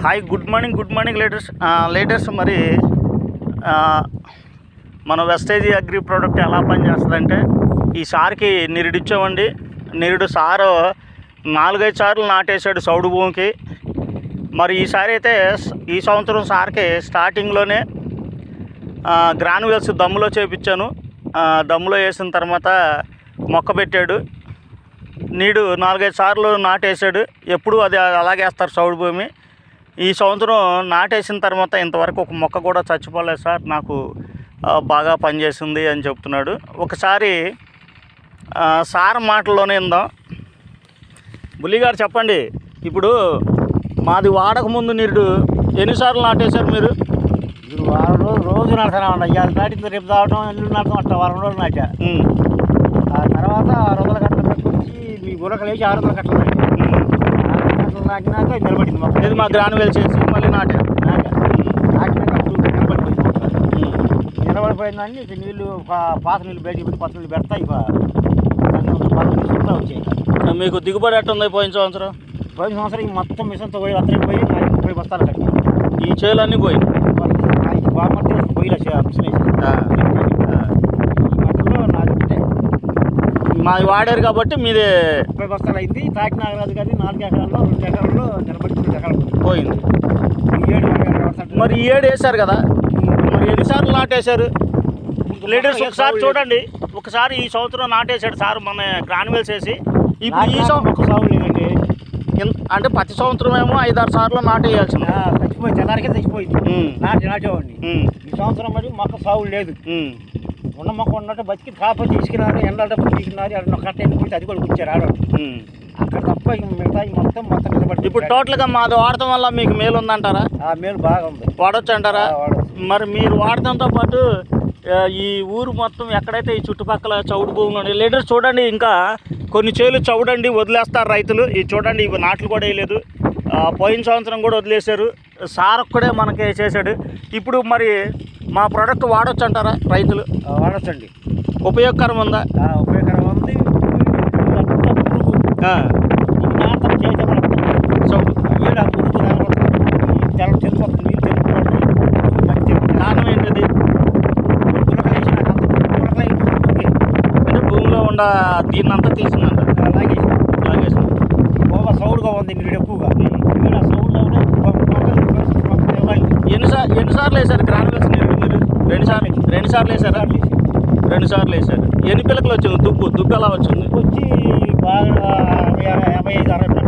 Hi, good morning leaders. మరి మన wastage agri product ఎలా పనిచేస్తుందంటే, ఈ సార్కి నిరుడిచ్చామండి. నిరుడు సారు 4-5 సార్లు నాటేశాడు సౌడు భూమికి. మరి ఈసారి అయితే ఈ సంవత్సరం సార్కి స్టార్టింగ్లోనే గ్రాన్యువల్స్ దమ్ములో చేపించాను. దమ్ములో వేసిన తర్వాత మొక్క పెట్టాడు. నీడు 4-5 సార్లు నాటేశాడు. ఎప్పుడు అది అలాగే వేస్తారు సౌడు భూమి. ఈ సంవత్సరం నాటేసిన తర్వాత ఇంతవరకు ఒక మొక్క కూడా చచ్చిపోలేదు సార్, నాకు బాగా పనిచేసింది అని చెప్తున్నాడు. ఒకసారి సార్ మాటల్లోనే ఇందాం. బుల్లిగారు చెప్పండి, ఇప్పుడు మాది వాడకముందు నీరు ఎన్నిసార్లు నాటేశారు మీరు? రోజు నాటుతాను. ఇవాళ నాటింది రేపు తాగటం, ఎల్లుండి నాటం, అట్లా వారం రోజులు నాటా. ఆ తర్వాత 600 కట్టలు పెట్టుకొచ్చి మీ గురకలు వేసి 600 కట్టలు నాటినాక నిలబడింది మొక్క. ఇది మా గ్రాన్యువల్ చేసి మళ్ళీ నాటినాక నిలబడిపోయిందని ఇక నీళ్ళు పాత నీళ్ళు బయటికి పెట్టి కొత్త నీళ్ళు పెడతా. ఇక సుత్తా వచ్చాయి. మీకు దిగుబడి ఎట్టుంది పోయిన సంవత్సరం? పోయిన సంవత్సరం ఈ మొత్తం మిషన్తో పోయి అత్తరికి పోయి 30 బస్తాలు కట్టి ఈ చేలు అన్నీ పోయి బాగుంటే పోయి మిషన్ వేసి మధ్యలో మాది వాడారు కాబట్టి మీదే 30 బస్తాలు అయింది. తాకి నాగరాజు గారి 4 ఎకరాల్లో 2 ఎకరాల్లో నిలబడి 2 ఎకరాలు పోయింది. 7 మరి ఈ ఏడు వేశారు కదా, మరి ఎన్నిసార్లు నాటేశారు లీడర్స్? ఒకసారి చూడండి. ఒకసారి ఈ సంవత్సరం నాటేశాడు సార్ మన గ్రాన్యువల్స్ వేసి. ఇప్పుడు ఈ సంవత్సరం సాగు లేదండి. అంటే ప్రతి సంవత్సరం ఏమో 5-6 సార్లు నాటేయాల్సింది. చచ్చిపోయింది, తెల్లారికే చచ్చిపోయింది. నాటేవాడిని. ఈ సంవత్సరం మరి మొక్క సాగు లేదు. ఉన్న మొక్క ఉన్నట్టు బతికి కాకపోతే తీసుకున్నారు, ఎండలప్పుడు తీసుకున్నారు. అక్కడ కట్ట ఎండిపోతే అది కూడా కూర్చారు ఆడవాడు అక్కడ తప్ప. మిగతా మొత్తం నిలబడి. ఇప్పుడు టోటల్గా మాది వాడటం వల్ల మీకు మేలు ఉందంటారా? మేలు బాగా ఉంది, వాడొచ్చు అంటారా? మరి మీరు వాడటంతో పాటు ఈ ఊరు మొత్తం ఎక్కడైతే ఈ చుట్టుపక్కల చౌడు భూములు ఉన్నాయి లీడర్స్ చూడండి, ఇంకా కొన్ని చేలు చౌడండి వదిలేస్తారు రైతులు. ఇవి చూడండి, ఇవి నాట్లు కూడా వేయలేదు. పోయిన సంవత్సరం కూడా వదిలేశారు. సార్ ఒక్కడే మనకి చేశాడు. ఇప్పుడు మరి మా ప్రోడక్ట్ వాడొచ్చు అంటారా రైతులు? వాడొచ్చండి. ఉపయోగకరం ఉందా? ఉపయోగకరం ఉంది. కారణం ఏంటిది? అంటే భూమిలో ఉన్న దీన్నంతా తీసిందంట, లాగేసి సౌడుగా ఉంది నీరు ఎక్కువగా. ఎన్నిసార్లు వేశారు గ్రాన్యువల్స్ నీరు మీరు? 2 సార్లు వేశారా? 2 సార్లు వేశారు. ఎన్ని పిల్లకలు వచ్చింది? దుబ్బు ఎలా వచ్చింది? వచ్చి బాగా 55-60